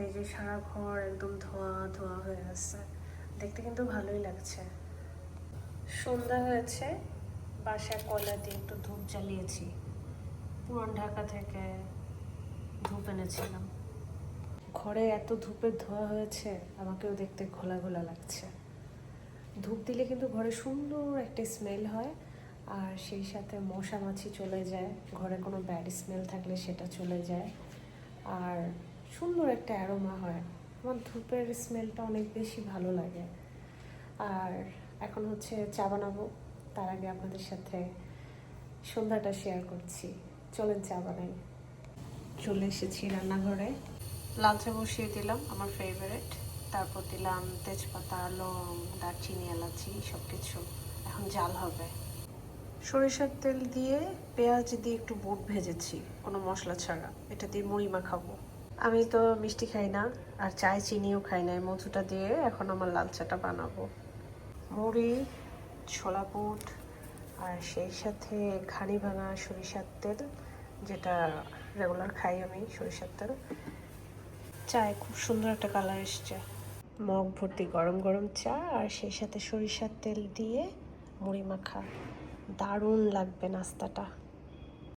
এই যে সারা ঘর একদম ধোয়া ধোয়া হয়ে আছে, দেখতে কিন্তু ভালোই লাগছে। সন্ধ্যা হয়েছে, বাসায় কয়লা দিয়ে একটু ধূপ জ্বালিয়েছি। পুরান ঢাকা থেকে ধূপ এনেছিলাম। ঘরে এত ধূপের ধোয়া হয়েছে, আমাকেও দেখতে ঘোলা ঘোলা লাগছে। ধূপ দিলে কিন্তু ঘরে সুন্দর একটা স্মেল হয়, আর সেই সাথে মশা মাছি চলে যায়, ঘরে কোনো ব্যাড স্মেল থাকলে সেটা চলে যায়, আর সুন্দর একটা অ্যারোমা হয়। আমার ধূপের স্মেলটা অনেক বেশি ভালো লাগে। আর এখন হচ্ছে চা বানাবো, তার আগে আপনাদের সাথে সন্ধ্যাটা শেয়ার করছি। চলেন চা বানাই। চলে এসেছি রান্নাঘরে, লাল চা বসিয়ে দিলাম, আমার ফেভারিট। তারপর দিলাম তেজপাতা, লং, দারচিনি, এলাচি সব কিছু। এখন জাল হবে। সরিষার তেল দিয়ে পেঁয়াজ দিয়ে একটু বুট ভেজেছি, কোনো মশলা ছাড়া। এটা দিয়ে মুড়ি মাখাবো। আমি তো মিষ্টি খাই না, আর চায় চিনিও খাই না। এই মধুটা দিয়ে এখন আমার লাল চাটা বানাবো। মুড়ি, ছোলা বুট, আর সেই সাথে ঘানি ভাঙা সরিষার তেল, যেটা রেগুলার খাই আমি, সরিষার তেল। চায়ে খুব সুন্দর একটা কালার এসছে। মগ ভর্তি গরম গরম চা, আর সেই সাথে সরিষার তেল দিয়ে মুড়ি মাখা। দারুণ লাগবে নাস্তাটা।